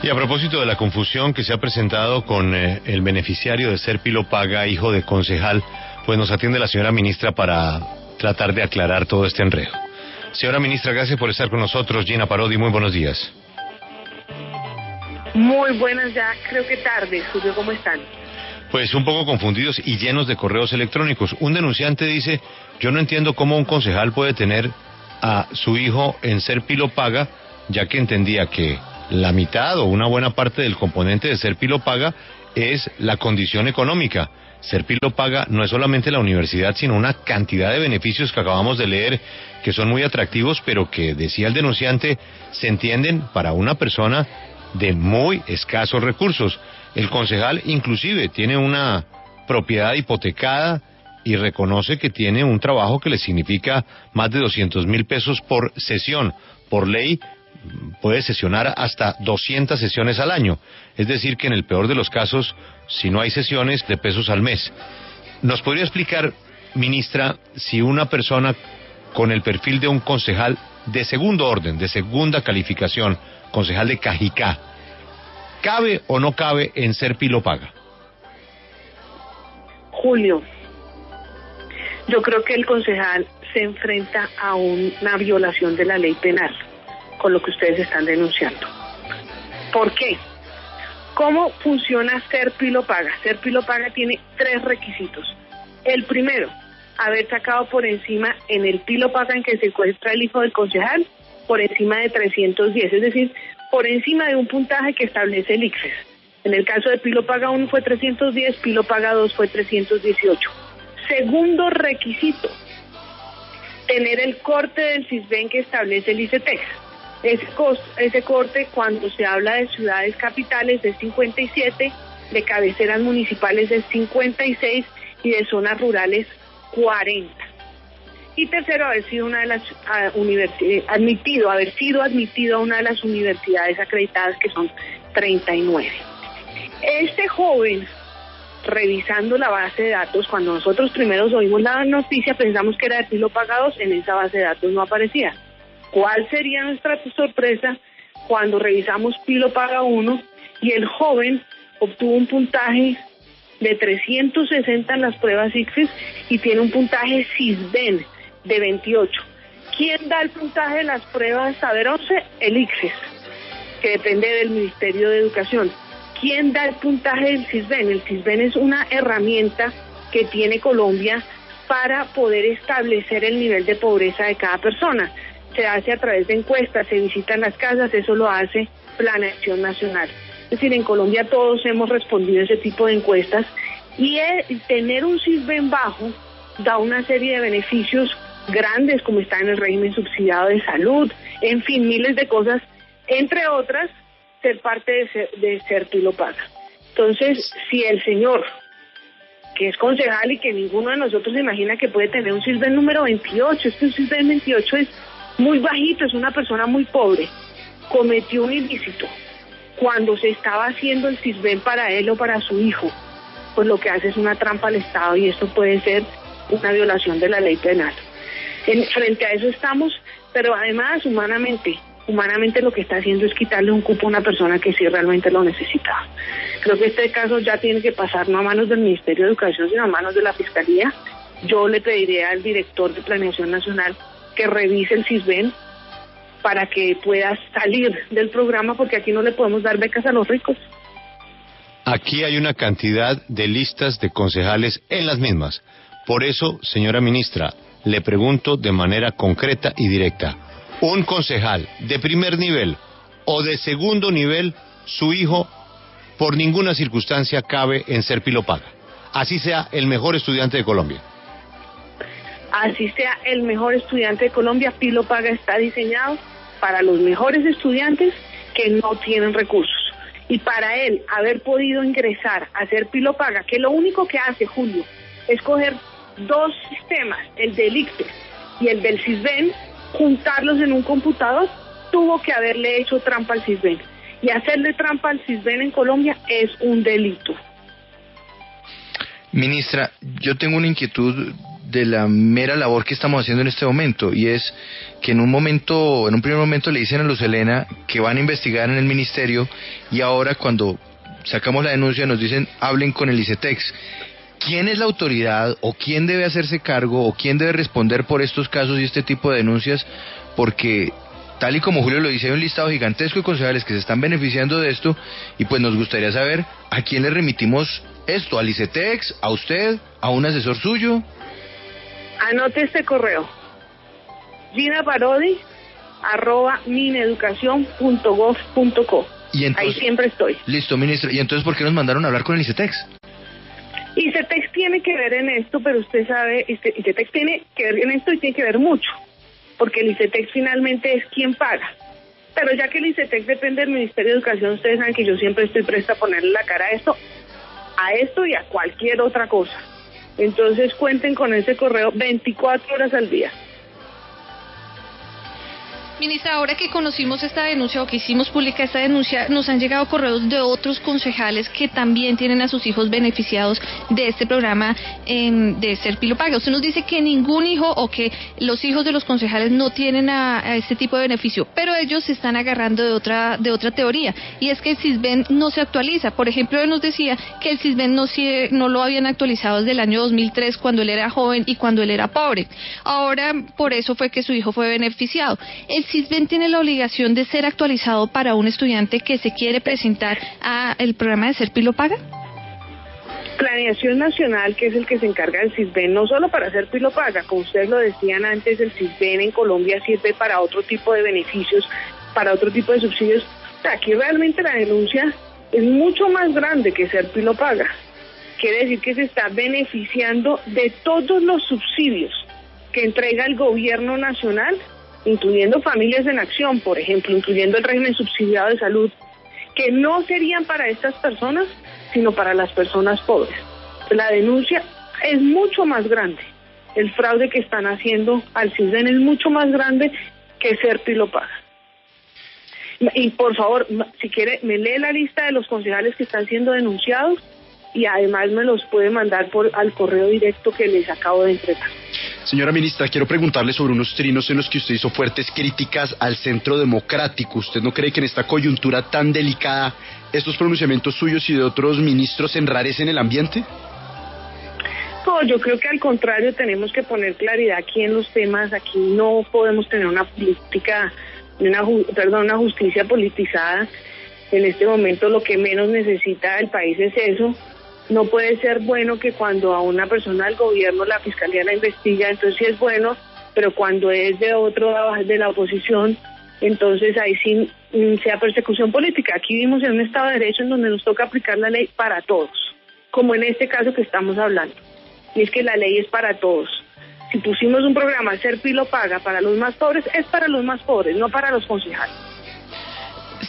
Y a propósito de la confusión que se ha presentado con el beneficiario de Ser Pilo Paga, hijo de concejal, pues nos atiende la señora ministra para tratar de aclarar todo este enredo. Señora ministra, gracias por estar con nosotros. Gina Parodi, muy buenos días. Muy buenas ya, creo que tarde. Julio, ¿cómo están? Pues un poco confundidos y llenos de correos electrónicos. Un denunciante dice, yo no entiendo cómo un concejal puede tener a su hijo en Ser Pilo Paga, ya que entendía que la mitad o una buena parte del componente de Ser Pilo Paga es la condición económica. Ser Pilo Paga no es solamente la universidad, sino una cantidad de beneficios que acabamos de leer, que son muy atractivos, pero que, decía el denunciante, se entienden para una persona de muy escasos recursos. El concejal inclusive tiene una propiedad hipotecada y reconoce que tiene un trabajo que le significa más de 200,000 pesos por sesión. Por ley puede sesionar hasta 200 sesiones al año. Es decir, que en el peor de los casos, si no hay sesiones, de pesos al mes. ¿Nos podría explicar, ministra, si una persona con el perfil de un concejal de segundo orden, de segunda calificación, concejal de Cajicá, cabe o no cabe en Ser Pilo Paga? Julio, yo creo que el concejal se enfrenta a una violación de la ley penal con lo que ustedes están denunciando. ¿Por qué? ¿Cómo funciona Ser Pilo Paga? Ser Pilo Paga tiene 3 requisitos. El primero, haber sacado por encima en el Pilo Paga en que se encuentra el hijo del concejal, por encima de 310, es decir, por encima de un puntaje que establece el ICFES. En el caso de Pilo Paga 1 fue 310, Pilo Paga 2 fue 318. Segundo requisito, tener el corte del CISBEN que establece el ICETEX. Ese corte, cuando se habla de ciudades capitales, es 57, de cabeceras municipales es 56 y de zonas rurales 40. Y tercero, haber sido una de las haber sido admitido a una de las universidades acreditadas, que son 39. Este joven, revisando la base de datos, cuando nosotros primero oímos la noticia pensamos que era de Pilo Paga 2, en esa base de datos no aparecía. ¿Cuál sería nuestra sorpresa cuando revisamos Pilo Paga 1 y el joven obtuvo un puntaje de 360 en las pruebas ICFES y tiene un puntaje CISBEN de 28? ¿Quién da el puntaje de las pruebas Saber 11? El ICFES, que depende del Ministerio de Educación. ¿Quién da el puntaje del CISBEN? El CISBEN es una herramienta que tiene Colombia para poder establecer el nivel de pobreza de cada persona. Se hace a través de encuestas, se visitan las casas, eso lo hace Planeación Nacional. Es decir, en Colombia todos hemos respondido a ese tipo de encuestas y tener un CISBEN bajo da una serie de beneficios grandes, como está en el régimen subsidiado de salud, en fin, miles de cosas, entre otras, ser parte de Ser Pilo Paga. Entonces, si el señor, que es concejal y que ninguno de nosotros se imagina que puede tener un CISBEN número 28, un CISBEN 28 es muy bajito, es una persona muy pobre, cometió un ilícito cuando se estaba haciendo el CISBEN para él o para su hijo, pues lo que hace es una trampa al Estado y esto puede ser una violación de la ley penal. Frente a eso estamos, pero además humanamente lo que está haciendo es quitarle un cupo a una persona que sí realmente lo necesitaba. Creo que este caso ya tiene que pasar no a manos del Ministerio de Educación, sino a manos de la Fiscalía. Yo le pediría al director de Planeación Nacional que revise el CISBEN para que pueda salir del programa, porque aquí no le podemos dar becas a los ricos. Aquí hay una cantidad de listas de concejales en las mismas. Por eso, señora ministra, le pregunto de manera concreta y directa. ¿Un concejal de primer nivel o de segundo nivel, su hijo, por ninguna circunstancia cabe en Ser Pilo Paga? Así sea el mejor estudiante de Colombia. Así sea el mejor estudiante de Colombia, Pilo Paga está diseñado para los mejores estudiantes que no tienen recursos. Y para él haber podido ingresar a Ser Pilo Paga, que lo único que hace, Julio, es coger 2 sistemas, el del ICFES y el del CISBEN, juntarlos en un computador, tuvo que haberle hecho trampa al CISBEN. Y hacerle trampa al CISBEN en Colombia es un delito. Ministra, yo tengo una inquietud de la mera labor que estamos haciendo en este momento, y es que en un primer momento le dicen a Luz Helena que van a investigar en el ministerio, y ahora cuando sacamos la denuncia nos dicen hablen con el ICETEX. ¿Quién es la autoridad o quién debe hacerse cargo o quién debe responder por estos casos y este tipo de denuncias? Porque tal y como Julio lo dice, hay un listado gigantesco de concejales que se están beneficiando de esto, y pues nos gustaría saber a quién le remitimos esto, al ICETEX, a usted, a un asesor suyo. Anote este correo: ginaparodi@mineducacion.gov.co. Ahí siempre estoy. Listo, ministra. ¿Y entonces por qué nos mandaron a hablar con el ICETEX? ICETEX tiene que ver en esto, pero usted sabe, ICETEX tiene que ver en esto y tiene que ver mucho, porque el ICETEX finalmente es quien paga. Pero ya que el ICETEX depende del Ministerio de Educación, ustedes saben que yo siempre estoy presta a ponerle la cara a esto y a cualquier otra cosa. Entonces cuenten con ese correo 24 horas al día. Ministra, ahora que conocimos esta denuncia o que hicimos pública esta denuncia, nos han llegado correos de otros concejales que también tienen a sus hijos beneficiados de este programa de Ser Pilo Paga. Usted nos dice que ningún hijo o que los hijos de los concejales no tienen a este tipo de beneficio, pero ellos se están agarrando de otra teoría, y es que el Sisbén no se actualiza. Por ejemplo, él nos decía que el Sisbén no lo habían actualizado desde el año 2003, cuando él era joven y cuando él era pobre. Ahora, por eso fue que su hijo fue beneficiado. ¿El Sisbén tiene la obligación de ser actualizado para un estudiante que se quiere presentar al programa de Ser Pilo Paga? Planeación Nacional, que es el que se encarga del Sisbén, no solo para Ser Pilo Paga, como ustedes lo decían antes, el Sisbén en Colombia sirve para otro tipo de beneficios, para otro tipo de subsidios. O sea, aquí realmente la denuncia es mucho más grande que Ser Pilo Paga. Quiere decir que se está beneficiando de todos los subsidios que entrega el gobierno nacional, incluyendo Familias en Acción, por ejemplo, incluyendo el régimen subsidiado de salud, que no serían para estas personas, sino para las personas pobres. La denuncia es mucho más grande. El fraude que están haciendo al Sisbén es mucho más grande que Ser Pilo Paga. Y por favor, si quiere, me lee la lista de los concejales que están siendo denunciados y además me los puede mandar al correo directo que les acabo de entregar. Señora ministra, quiero preguntarle sobre unos trinos en los que usted hizo fuertes críticas al Centro Democrático. ¿Usted no cree que en esta coyuntura tan delicada estos pronunciamientos suyos y de otros ministros enrarecen el ambiente? No, yo creo que al contrario, tenemos que poner claridad aquí en los temas. Aquí no podemos tener una justicia politizada. En este momento lo que menos necesita el país es eso. No puede ser bueno que cuando a una persona del gobierno la fiscalía la investiga, entonces sí es bueno, pero cuando es de la oposición, entonces ahí sí sea persecución política. Aquí vivimos en un Estado de Derecho en donde nos toca aplicar la ley para todos, como en este caso que estamos hablando. Y es que la ley es para todos. Si pusimos un programa Ser Pilo Paga para los más pobres, es para los más pobres, no para los concejales.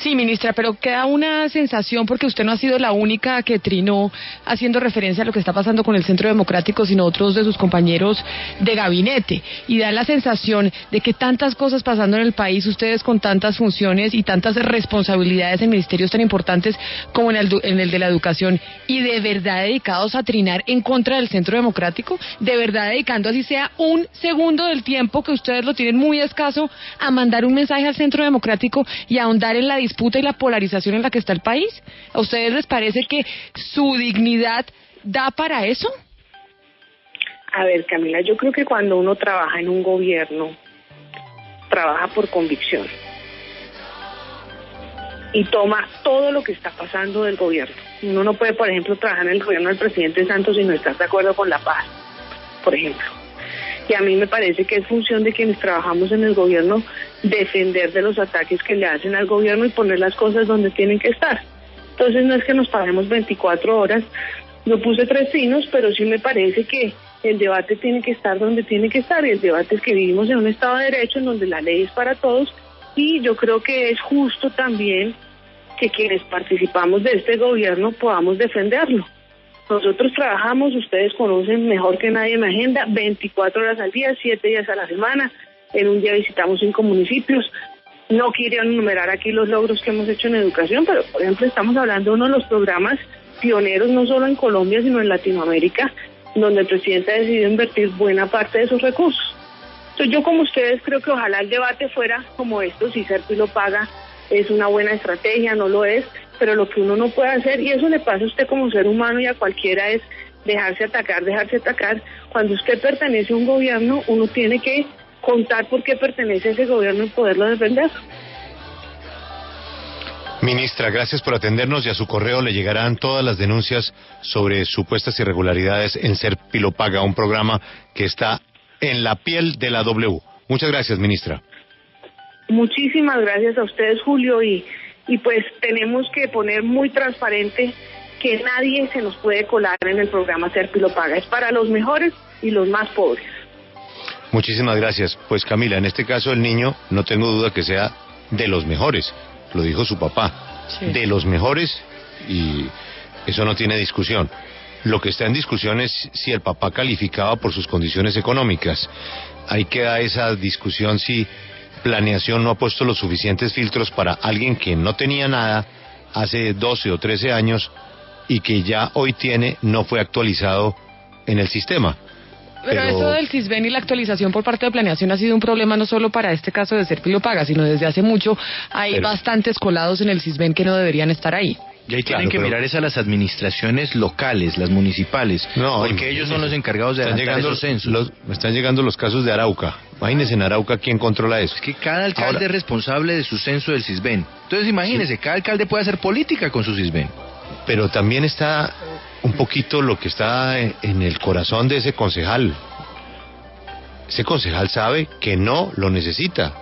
Sí, ministra, pero queda una sensación, porque usted no ha sido la única que trinó haciendo referencia a lo que está pasando con el Centro Democrático, sino otros de sus compañeros de gabinete, y da la sensación de que tantas cosas pasando en el país, ustedes con tantas funciones y tantas responsabilidades en ministerios tan importantes como en el de la educación, y de verdad dedicados a trinar en contra del Centro Democrático, de verdad dedicando así sea un segundo del tiempo que ustedes lo tienen muy escaso a mandar un mensaje al Centro Democrático y a ahondar en la disputa y la polarización en la que está el país. ¿A ustedes les parece que su dignidad da para eso? A ver, Camila, yo creo que cuando uno trabaja en un gobierno, trabaja por convicción y toma todo lo que está pasando del gobierno. Uno no puede, por ejemplo, trabajar en el gobierno del presidente Santos si no estás de acuerdo con la paz, por ejemplo. Y a mí me parece que es función de quienes trabajamos en el gobierno defender de los ataques que le hacen al gobierno y poner las cosas donde tienen que estar. Entonces no es que nos paremos 24 horas, yo puse 3 trinos, pero sí me parece que el debate tiene que estar donde tiene que estar, y el debate es que vivimos en un Estado de Derecho en donde la ley es para todos, y yo creo que es justo también que quienes participamos de este gobierno podamos defenderlo. Nosotros trabajamos, ustedes conocen mejor que nadie mi agenda, 24 horas al día, 7 días a la semana. En un día visitamos 5 municipios. No quiero enumerar aquí los logros que hemos hecho en educación, pero por ejemplo estamos hablando de uno de los programas pioneros no solo en Colombia, sino en Latinoamérica, donde el presidente ha decidido invertir buena parte de sus recursos. Entonces yo, como ustedes, creo que ojalá el debate fuera como esto: si Serpi lo paga es una buena estrategia, no lo es, pero lo que uno no puede hacer, y eso le pasa a usted como ser humano y a cualquiera, es dejarse atacar. Cuando usted pertenece a un gobierno, uno tiene que contar por qué pertenece a ese gobierno y poderlo defender. Ministra, gracias por atendernos, y a su correo le llegarán todas las denuncias sobre supuestas irregularidades en Serpi lo paga, un programa que está en la piel de la W. Muchas gracias, ministra. Muchísimas gracias a ustedes, Julio, y pues tenemos que poner muy transparente que nadie se nos puede colar en el programa Serpi lo paga. Es para los mejores y los más pobres. Muchísimas gracias. Pues Camila, en este caso el niño, no tengo duda que sea de los mejores, lo dijo su papá, sí, de los mejores, y eso no tiene discusión. Lo que está en discusión es si el papá calificaba por sus condiciones económicas. Ahí queda esa discusión si planeación no ha puesto los suficientes filtros para alguien que no tenía nada hace 12 o 13 años y que ya hoy tiene, no fue actualizado en el sistema. Pero eso del CISBEN y la actualización por parte de planeación ha sido un problema no solo para este caso de Serpi lo paga, sino desde hace mucho hay bastantes colados en el CISBEN que no deberían estar ahí. Y ahí tienen que mirar es a las administraciones locales, las municipales, porque ellos son los encargados de adelantar esos censos. Me están llegando los casos de Arauca. Imagínense en Arauca quién controla eso. Es que cada alcalde es responsable de su censo del CISBEN. Entonces imagínense, cada alcalde puede hacer política con su CISBEN. Pero también está un poquito lo que está en el corazón de ese concejal. Ese concejal sabe que no lo necesita.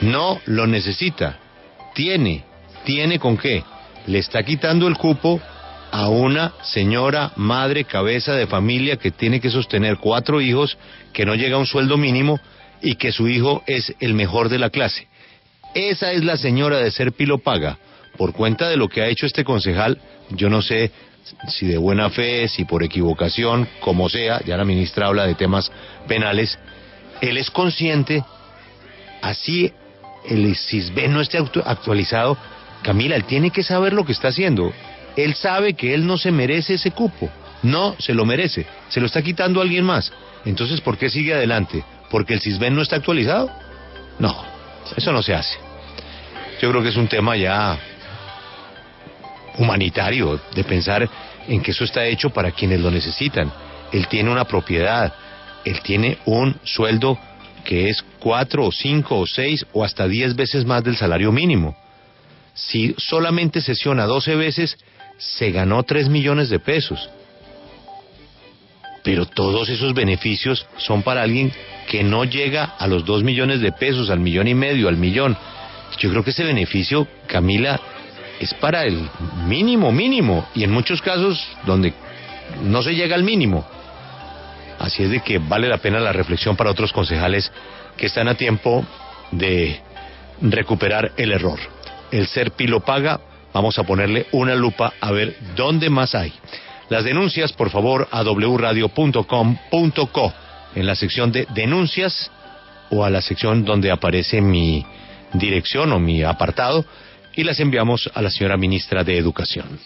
No lo necesita. Tiene con qué. Le está quitando el cupo a una señora madre cabeza de familia que tiene que sostener 4 hijos, que no llega a un sueldo mínimo y que su hijo es el mejor de la clase. Esa es la señora de Serpi lo paga. Por cuenta de lo que ha hecho este concejal, yo no sé si de buena fe, si por equivocación, como sea, ya la ministra habla de temas penales, él es consciente, así el CISBEN no esté actualizado, Camila, él tiene que saber lo que está haciendo. Él sabe que él no se merece ese cupo, no se lo merece, se lo está quitando a alguien más. Entonces, ¿por qué sigue adelante? ¿Porque el CISBEN no está actualizado? No, eso no se hace. Yo creo que es un tema ya humanitario, de pensar en que eso está hecho para quienes lo necesitan. Él tiene una propiedad, él tiene un sueldo que es 4 o 5 o 6 o hasta 10 veces más del salario mínimo. Si solamente sesiona 12 veces, se ganó 3 millones de pesos. Pero todos esos beneficios son para alguien que no llega a los 2 millones de pesos, al 1,5 millones, al millón. Yo creo que ese beneficio, Camila, es para el mínimo, y en muchos casos donde no se llega al mínimo. Así es de que vale la pena la reflexión para otros concejales que están a tiempo de recuperar el error. El Serpi lo paga, vamos a ponerle una lupa a ver dónde más hay. Las denuncias, por favor, a wradio.com.co, en la sección de denuncias o a la sección donde aparece mi dirección o mi apartado, y las enviamos a la señora ministra de Educación.